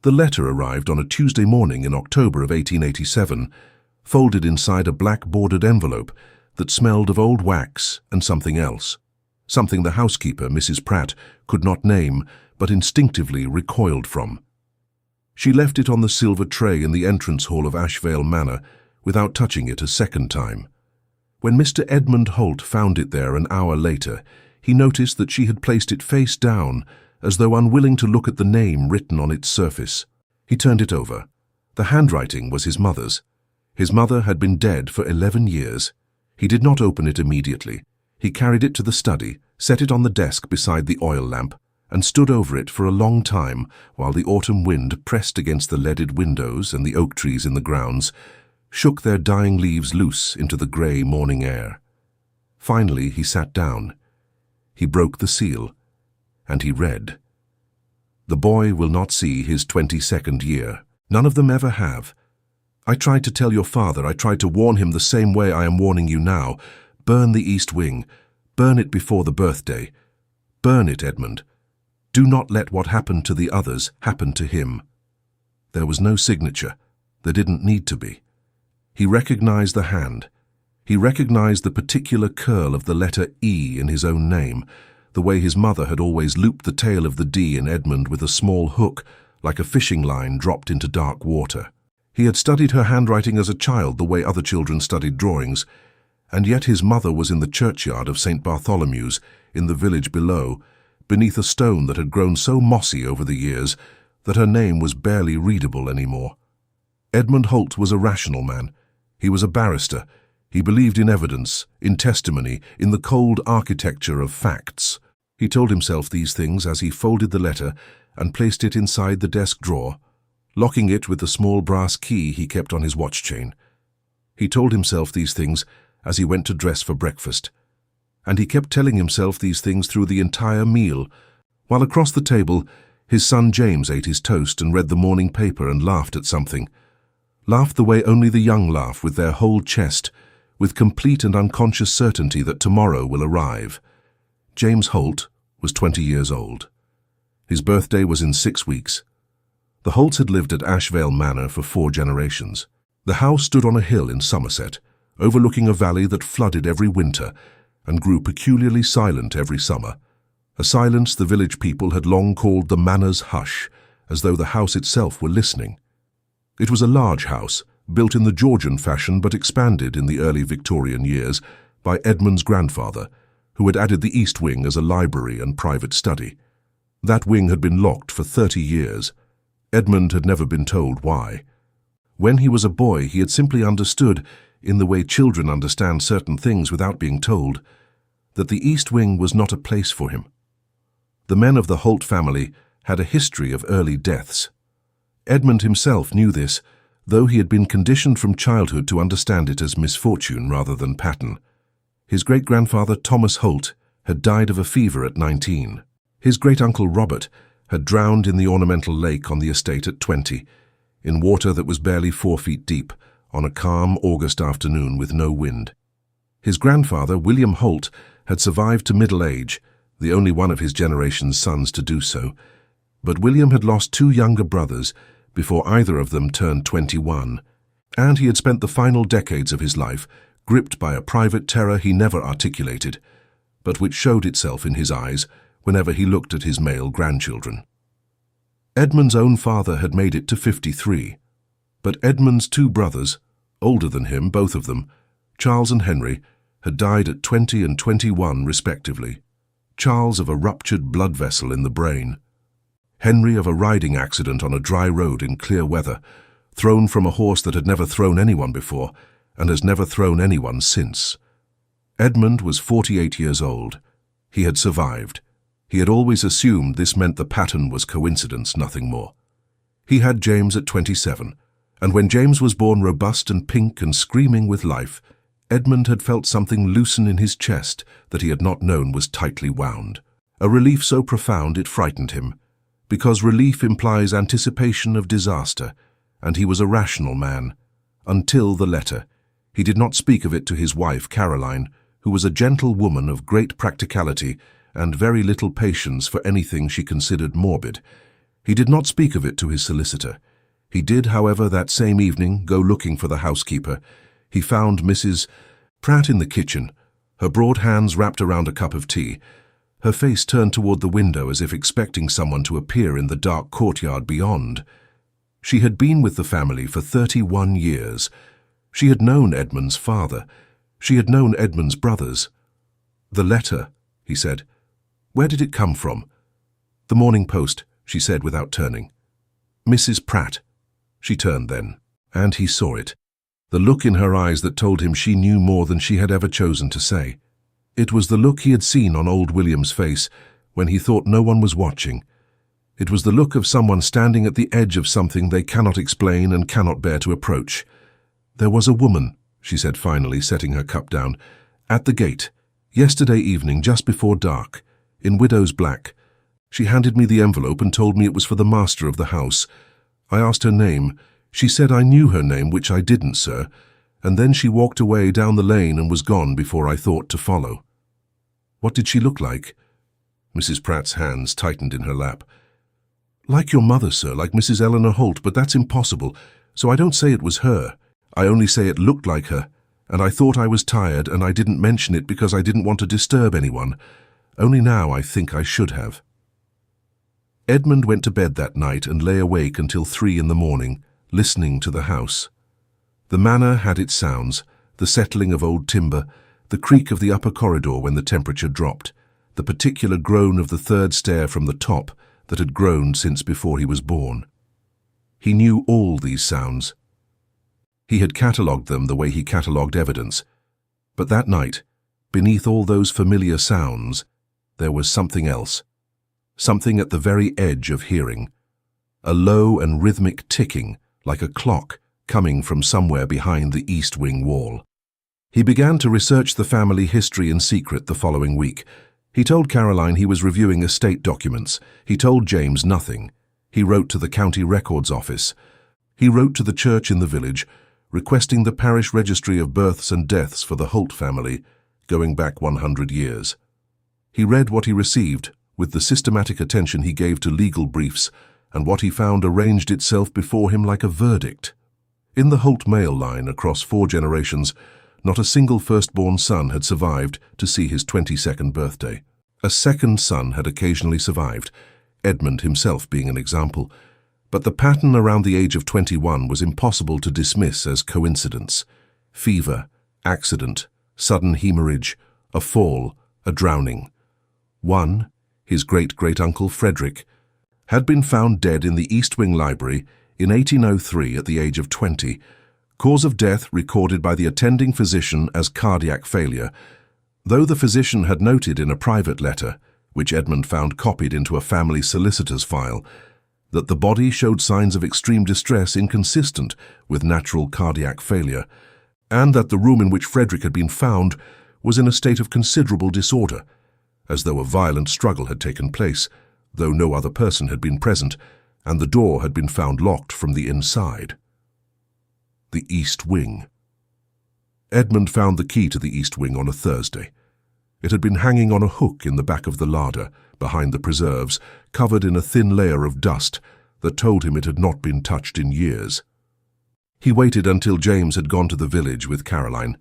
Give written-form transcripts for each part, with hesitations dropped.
The letter arrived on a Tuesday morning in October of 1887, folded inside a black-bordered envelope that smelled of old wax and something else, something the housekeeper, Mrs. Pratt, could not name but instinctively recoiled from. She left it on the silver tray in the entrance hall of Ashvale Manor without touching it a second time. When Mr. Edmund Holt found it there an hour later, he noticed that she had placed it face down, as though unwilling to look at the name written on its surface. He turned it over. The handwriting was his mother's. His mother had been dead for 11 years. He did not open it immediately. He carried it to the study, set it on the desk beside the oil lamp, and stood over it for a long time while the autumn wind pressed against the leaded windows and the oak trees in the grounds, shook their dying leaves loose into the grey morning air. Finally he sat down. He broke the seal, and he read, "The boy will not see his 22nd year. None of them ever have. I tried to tell your father, I tried to warn him the same way I am warning you now. Burn the east wing. Burn it before the birthday. Burn it, Edmund. Do not let what happened to the others happen to him." There was no signature. There didn't need to be. He recognized the hand. He recognized the particular curl of the letter E in his own name, the way his mother had always looped the tail of the D in Edmund with a small hook, like a fishing line dropped into dark water. He had studied her handwriting as a child the way other children studied drawings, and yet his mother was in the churchyard of St. Bartholomew's, in the village below, beneath a stone that had grown so mossy over the years that her name was barely readable anymore. Edmund Holt was a rational man. He was a barrister. He believed in evidence, in testimony, in the cold architecture of facts. He told himself these things as he folded the letter and placed it inside the desk drawer, locking it with the small brass key he kept on his watch chain. He told himself these things as he went to dress for breakfast, and he kept telling himself these things through the entire meal, while across the table his son James ate his toast and read the morning paper and laughed at something. Laughed the way only the young laugh, with their whole chest, with complete and unconscious certainty that tomorrow will arrive. James Holt was 20 years old. His birthday was in 6 weeks. The Holts had lived at Ashvale Manor for 4 generations. The house stood on a hill in Somerset, overlooking a valley that flooded every winter and grew peculiarly silent every summer, a silence the village people had long called the manor's hush, as though the house itself were listening. It was a large house, built in the Georgian fashion but expanded in the early Victorian years by Edmund's grandfather, who had added the east wing as a library and private study. That wing had been locked for 30 years. Edmund had never been told why. When he was a boy, he had simply understood, in the way children understand certain things without being told, that the east wing was not a place for him. The men of the Holt family had a history of early deaths. Edmund himself knew this, though he had been conditioned from childhood to understand it as misfortune rather than pattern. His great-grandfather Thomas Holt had died of a fever at 19. His great-uncle Robert had drowned in the ornamental lake on the estate at 20, in water that was barely 4 feet deep, on a calm August afternoon with no wind. His grandfather, William Holt, had survived to middle age, the only one of his generation's sons to do so, but William had lost 2 younger brothers before either of them turned 21, and he had spent the final decades of his life gripped by a private terror he never articulated, but which showed itself in his eyes whenever he looked at his male grandchildren. Edmund's own father had made it to 53, but Edmund's 2 brothers, older than him, both of them, Charles and Henry, had died at 20 and 21 respectively. Charles of a ruptured blood vessel in the brain, Henry of a riding accident on a dry road in clear weather, thrown from a horse that had never thrown anyone before and has never thrown anyone since. Edmund was 48 years old. He had survived. He had always assumed this meant the pattern was coincidence, nothing more. He had James at 27, and when James was born robust and pink and screaming with life, Edmund had felt something loosen in his chest that he had not known was tightly wound. A relief so profound it frightened him, because relief implies anticipation of disaster, and he was a rational man. Until the letter. He did not speak of it to his wife, Caroline, who was a gentle woman of great practicality and very little patience for anything she considered morbid. He did not speak of it to his solicitor. He did, however, that same evening go looking for the housekeeper. He found Mrs. Pratt in the kitchen, her broad hands wrapped around a cup of tea, her face turned toward the window as if expecting someone to appear in the dark courtyard beyond. She had been with the family for 31 years. She had known Edmund's father. She had known Edmund's brothers. "The letter," he said. "Where did it come from?" "The Morning Post," she said without turning. "Mrs. Pratt." She turned then, and he saw it. The look in her eyes that told him she knew more than she had ever chosen to say. It was the look he had seen on old William's face when he thought no one was watching. It was the look of someone standing at the edge of something they cannot explain and cannot bear to approach. "There was a woman," she said finally, setting her cup down, "at the gate, yesterday evening just before dark, in widow's black. She handed me the envelope and told me it was for the master of the house. I asked her name. She said I knew her name, which I didn't, sir, and then she walked away down the lane and was gone before I thought to follow." "What did she look like?" Mrs. Pratt's hands tightened in her lap. "Like your mother, sir, like Mrs. Eleanor Holt, but that's impossible, so I don't say it was her. I only say it looked like her, and I thought I was tired, and I didn't mention it because I didn't want to disturb anyone. Only now I think I should have." Edmund went to bed that night and lay awake until 3 in the morning, listening to the house. The manor had its sounds, the settling of old timber, the creak of the upper corridor when the temperature dropped, the particular groan of the third stair from the top that had groaned since before he was born. He knew all these sounds. He had catalogued them the way he catalogued evidence. But that night, beneath all those familiar sounds, there was something else. Something at the very edge of hearing. A low and rhythmic ticking, like a clock, coming from somewhere behind the east wing wall. He began to research the family history in secret the following week. He told Caroline he was reviewing estate documents. He told James nothing. He wrote to the county records office. He wrote to the church in the village, requesting the parish registry of births and deaths for the Holt family, going back 100 years. He read what he received, with the systematic attention he gave to legal briefs, and what he found arranged itself before him like a verdict. In the Holt male line across 4 generations, not a single firstborn son had survived to see his 22nd birthday. A second son had occasionally survived, Edmund himself being an example, but the pattern around the age of 21 was impossible to dismiss as coincidence. Fever, accident, sudden hemorrhage, a fall, a drowning. One, his great-great-uncle Frederick, had been found dead in the East Wing Library in 1803 at the age of 20, cause of death recorded by the attending physician as cardiac failure, though the physician had noted in a private letter, which Edmund found copied into a family solicitor's file, that the body showed signs of extreme distress inconsistent with natural cardiac failure, and that the room in which Frederick had been found was in a state of considerable disorder, as though a violent struggle had taken place, though no other person had been present, and the door had been found locked from the inside. The East Wing. Edmund found the key to the East Wing on a Thursday. It had been hanging on a hook in the back of the larder, behind the preserves, covered in a thin layer of dust that told him it had not been touched in years. He waited until James had gone to the village with Caroline.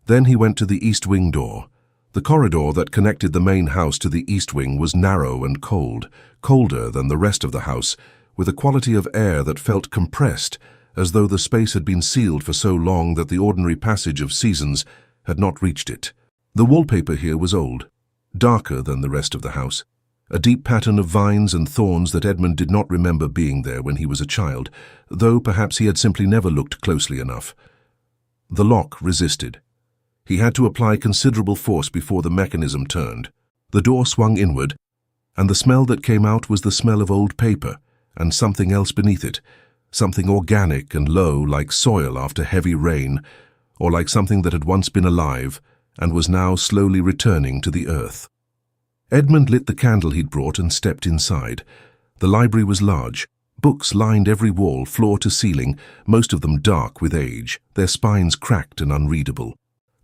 Then he went to the East Wing door. The corridor that connected the main house to the East Wing was narrow and cold, colder than the rest of the house, with a quality of air that felt compressed, as though the space had been sealed for so long that the ordinary passage of seasons had not reached it. The wallpaper here was old, darker than the rest of the house, a deep pattern of vines and thorns that Edmund did not remember being there when he was a child, though perhaps he had simply never looked closely enough. The lock resisted. He had to apply considerable force before the mechanism turned. The door swung inward, and the smell that came out was the smell of old paper and something else beneath it, something organic and low like soil after heavy rain, or like something that had once been alive and was now slowly returning to the earth. Edmund lit the candle he'd brought and stepped inside. The library was large. Books lined every wall, floor to ceiling, most of them dark with age, their spines cracked and unreadable.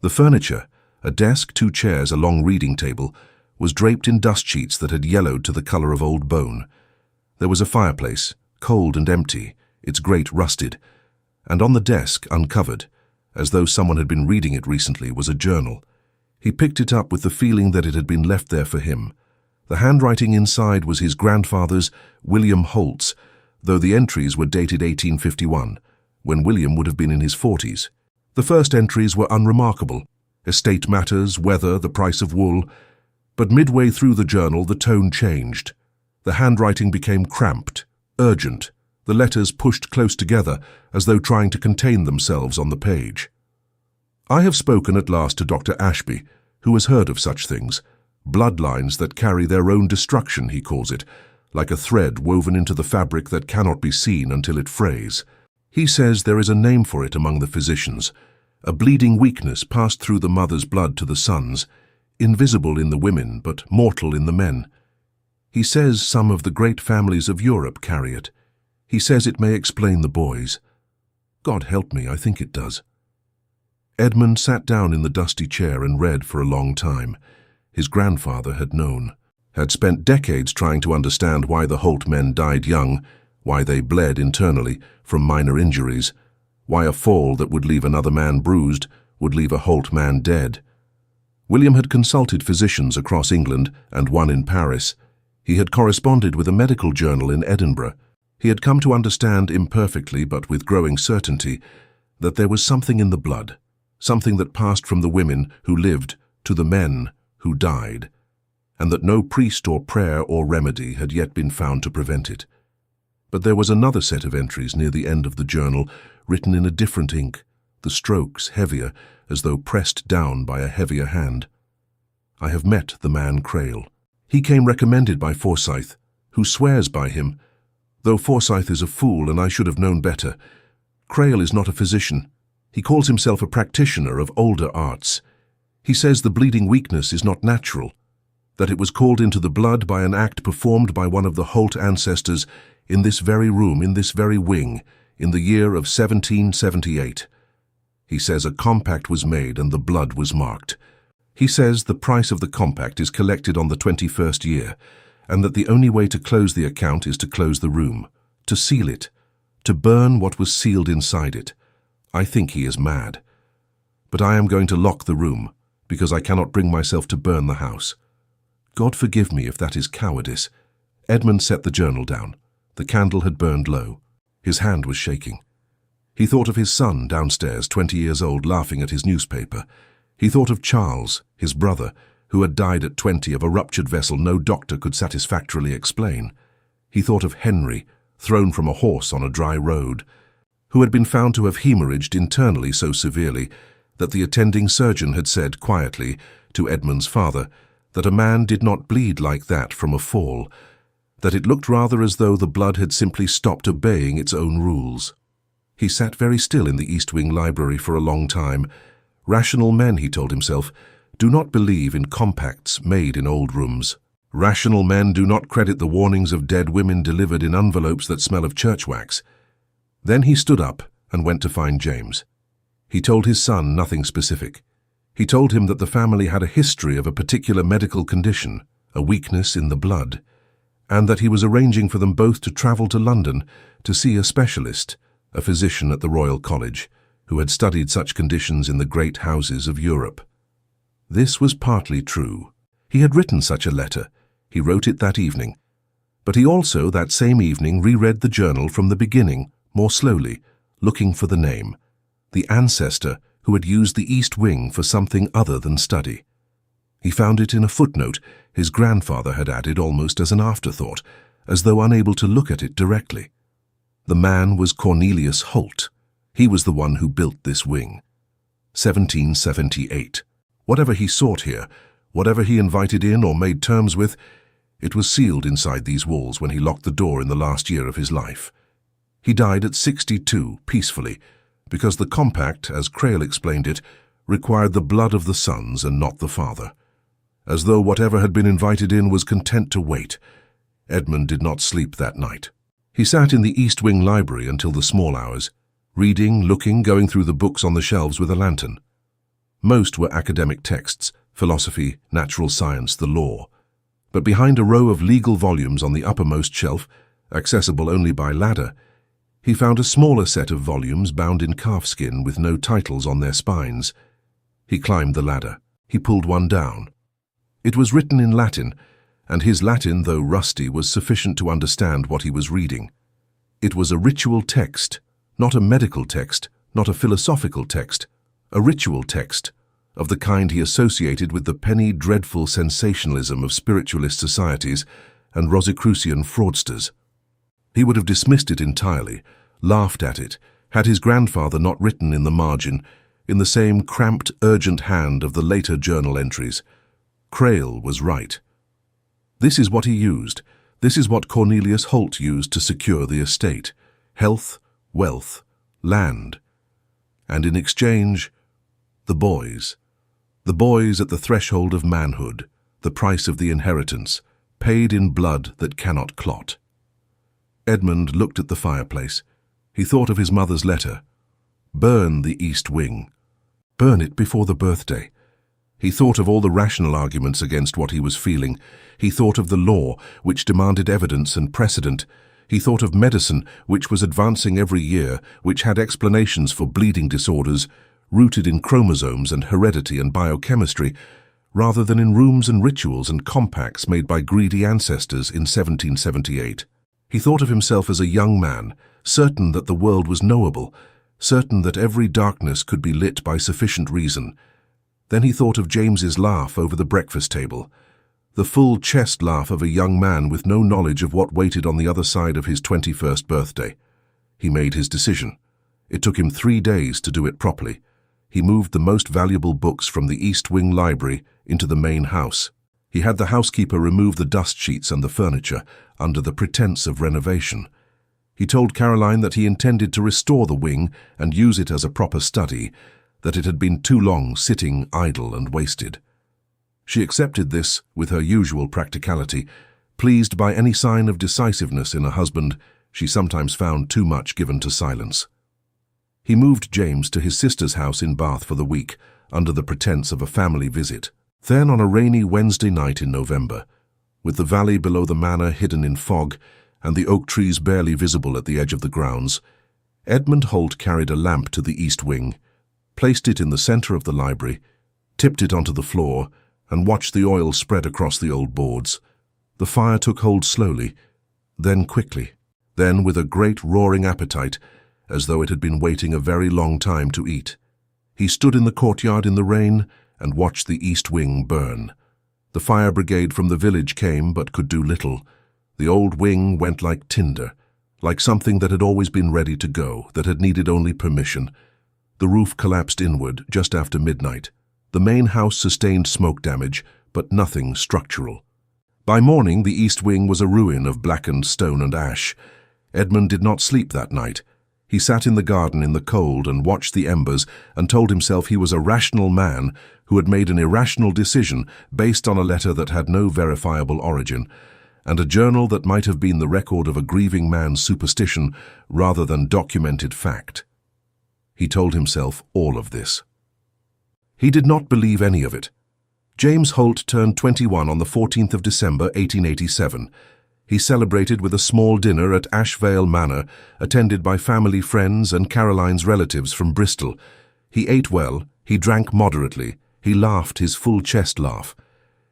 The furniture, a desk, 2 chairs, a long reading table, was draped in dust sheets that had yellowed to the color of old bone. There was a fireplace, cold and empty, its grate rusted, and on the desk, uncovered, as though someone had been reading it recently, was a journal. He picked it up with the feeling that it had been left there for him. The handwriting inside was his grandfather's, William Holt's, though the entries were dated 1851, when William would have been in his 40s. The first entries were unremarkable: estate matters, weather, the price of wool. But midway through the journal, the tone changed. The handwriting became cramped, urgent, the letters pushed close together as though trying to contain themselves on the page. I have spoken at last to Dr. Ashby, who has heard of such things. Bloodlines that carry their own destruction, he calls it, like a thread woven into the fabric that cannot be seen until it frays. He says there is a name for it among the physicians, a bleeding weakness passed through the mother's blood to the sons, invisible in the women but mortal in the men. He says some of the great families of Europe carry it. He says it may explain the boys. God help me, I think it does. Edmund sat down in the dusty chair and read for a long time. His grandfather had known, had spent decades trying to understand why the Holt men died young, why they bled internally from minor injuries, why a fall that would leave another man bruised would leave a Holt man dead. William had consulted physicians across England and one in Paris. He had corresponded with a medical journal in Edinburgh. He had come to understand imperfectly but with growing certainty that there was something in the blood, something that passed from the women who lived to the men who died, and that no priest or prayer or remedy had yet been found to prevent it. But there was another set of entries near the end of the journal, written in a different ink, the strokes heavier, as though pressed down by a heavier hand. I have met the man Crail. He came recommended by Forsyth, who swears by him, though Forsyth is a fool and I should have known better. Crail is not a physician. He calls himself a practitioner of older arts. He says the bleeding weakness is not natural, that it was called into the blood by an act performed by one of the Holt ancestors in this very room, in this very wing, in the year of 1778. He says a compact was made and the blood was marked. He says the price of the compact is collected on the 21st year, and that the only way to close the account is to close the room, to seal it, to burn what was sealed inside it. I think he is mad. But I am going to lock the room, because I cannot bring myself to burn the house. God forgive me if that is cowardice. Edmund set the journal down. The candle had burned low. His hand was shaking. He thought of his son downstairs, 20 years old, laughing at his newspaper. He thought of Charles, his brother, who had died at 20 of a ruptured vessel no doctor could satisfactorily explain. He thought of Henry, thrown from a horse on a dry road, who had been found to have hemorrhaged internally so severely that the attending surgeon had said quietly to Edmund's father that a man did not bleed like that from a fall, that it looked rather as though the blood had simply stopped obeying its own rules. He sat very still in the East Wing library for a long time. Rational men, he told himself, do not believe in compacts made in old rooms. Rational men do not credit the warnings of dead women delivered in envelopes that smell of church wax. Then he stood up and went to find James. He told his son nothing specific. He told him that the family had a history of a particular medical condition, a weakness in the blood, and that he was arranging for them both to travel to London to see a specialist, a physician at the Royal College, who had studied such conditions in the great houses of Europe. This was partly true. He had written such a letter. He wrote it that evening. But he also, that same evening, reread the journal from the beginning, more slowly, looking for the name, the ancestor who had used the East Wing for something other than study. He found it in a footnote his grandfather had added almost as an afterthought, as though unable to look at it directly. The man was Cornelius Holt. He was the one who built this wing. 1778. Whatever he sought here, whatever he invited in or made terms with, it was sealed inside these walls when he locked the door in the last year of his life. He died at 62, peacefully, because the compact, as Crail explained it, required the blood of the sons and not the father. As though whatever had been invited in was content to wait, Edmund did not sleep that night. He sat in the East Wing library until the small hours, reading, looking, going through the books on the shelves with a lantern. Most were academic texts, philosophy, natural science, the law. But behind a row of legal volumes on the uppermost shelf, accessible only by ladder, he found a smaller set of volumes bound in calfskin with no titles on their spines. He climbed the ladder. He pulled one down. It was written in Latin, and his Latin, though rusty, was sufficient to understand what he was reading. It was a ritual text, not a medical text, not a philosophical text, a ritual text, of the kind he associated with the penny dreadful sensationalism of spiritualist societies and Rosicrucian fraudsters. He would have dismissed it entirely, laughed at it, had his grandfather not written in the margin, in the same cramped, urgent hand of the later journal entries. Crail was right. This is what he used. This is what Cornelius Holt used to secure the estate: health, wealth, land. And in exchange, the boys. The boys at the threshold of manhood, the price of the inheritance, paid in blood that cannot clot. Edmund looked at the fireplace. He thought of his mother's letter. Burn the East Wing. Burn it before the birthday. He thought of all the rational arguments against what he was feeling. He thought of the law, which demanded evidence and precedent. He thought of medicine, which was advancing every year, which had explanations for bleeding disorders, rooted in chromosomes and heredity and biochemistry, rather than in rooms and rituals and compacts made by greedy ancestors in 1778. He thought of himself as a young man, certain that the world was knowable, certain that every darkness could be lit by sufficient reason. Then he thought of James's laugh over the breakfast table, the full chest laugh of a young man with no knowledge of what waited on the other side of his 21st birthday. He made his decision. It took him 3 days to do it properly. He moved the most valuable books from the East Wing library into the main house. He had the housekeeper remove the dust sheets and the furniture under the pretense of renovation. He told Caroline that he intended to restore the wing and use it as a proper study, that it had been too long sitting idle and wasted. She accepted this with her usual practicality, pleased by any sign of decisiveness in a husband she sometimes found too much given to silence. He moved James to his sister's house in Bath for the week, under the pretense of a family visit. Then, on a rainy Wednesday night in November, with the valley below the manor hidden in fog and the oak trees barely visible at the edge of the grounds, Edmund Holt carried a lamp to the East Wing, placed it in the centre of the library, tipped it onto the floor, and watched the oil spread across the old boards. The fire took hold slowly, then quickly, then with a great roaring appetite, as though it had been waiting a very long time to eat. He stood in the courtyard in the rain and watched the East Wing burn. The fire brigade from the village came but could do little. The old wing went like tinder, like something that had always been ready to go, that had needed only permission. The roof collapsed inward just after midnight. The main house sustained smoke damage, but nothing structural. By morning, the East Wing was a ruin of blackened stone and ash. Edmund did not sleep that night. He sat in the garden in the cold and watched the embers and told himself he was a rational man who had made an irrational decision based on a letter that had no verifiable origin, and a journal that might have been the record of a grieving man's superstition rather than documented fact. He told himself all of this. He did not believe any of it. James Holt turned 21 on the 14th of December, 1887. He celebrated with a small dinner at Ashvale Manor, attended by family friends and Caroline's relatives from Bristol. He ate well, he drank moderately, he laughed his full chest laugh.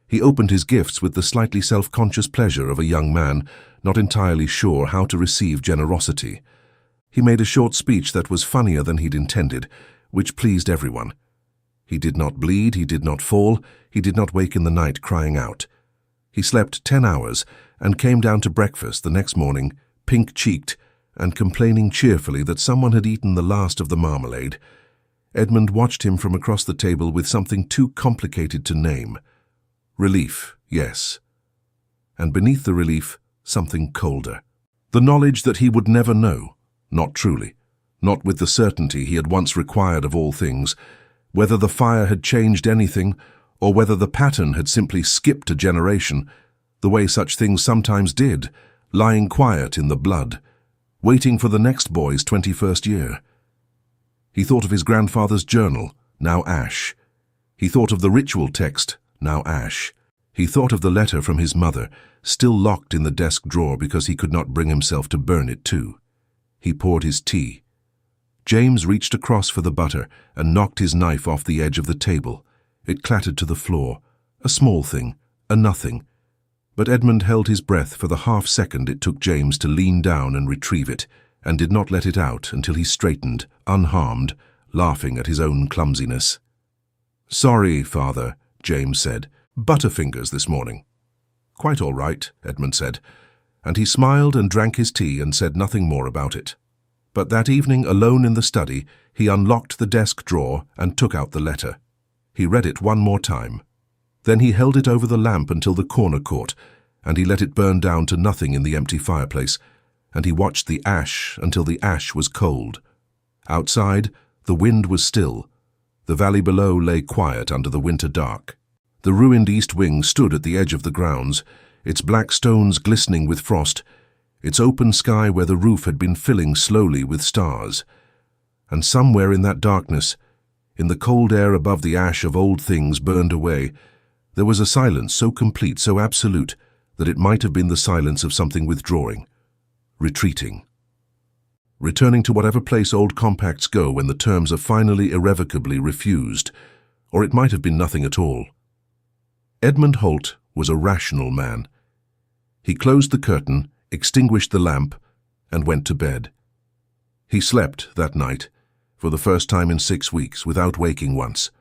He opened his gifts with the slightly self-conscious pleasure of a young man not entirely sure how to receive generosity. He made a short speech that was funnier than he'd intended, which pleased everyone. He did not bleed, he did not fall, he did not wake in the night crying out. He slept 10 hours and came down to breakfast the next morning, pink-cheeked, and complaining cheerfully that someone had eaten the last of the marmalade. Edmund watched him from across the table with something too complicated to name. Relief, yes. And beneath the relief, something colder. The knowledge that he would never know, not truly, not with the certainty he had once required of all things, whether the fire had changed anything, or whether the pattern had simply skipped a generation, the way such things sometimes did, lying quiet in the blood, waiting for the next boy's 21st year. He thought of his grandfather's journal, now ash. He thought of the ritual text, now ash. He thought of the letter from his mother, still locked in the desk drawer because he could not bring himself to burn it too. He poured his tea. James reached across for the butter and knocked his knife off the edge of the table. It clattered to the floor. A small thing, a nothing. But Edmund held his breath for the half-second it took James to lean down and retrieve it, and did not let it out until he straightened, unharmed, laughing at his own clumsiness. "Sorry, Father," James said. "Butterfingers this morning." "Quite all right," Edmund said, and he smiled and drank his tea and said nothing more about it. But that evening, alone in the study, he unlocked the desk drawer and took out the letter. He read it one more time. Then he held it over the lamp until the corner caught, and he let it burn down to nothing in the empty fireplace, and he watched the ash until the ash was cold. Outside, the wind was still. The valley below lay quiet under the winter dark. The ruined east wing stood at the edge of the grounds, its black stones glistening with frost, its open sky where the roof had been filling slowly with stars. And somewhere in that darkness, in the cold air above the ash of old things burned away, there was a silence so complete, so absolute, that it might have been the silence of something withdrawing, retreating, returning to whatever place old compacts go when the terms are finally irrevocably refused, or it might have been nothing at all. Edmund Holt was a rational man. He closed the curtain, extinguished the lamp, and went to bed. He slept that night, for the first time in 6 weeks, without waking once.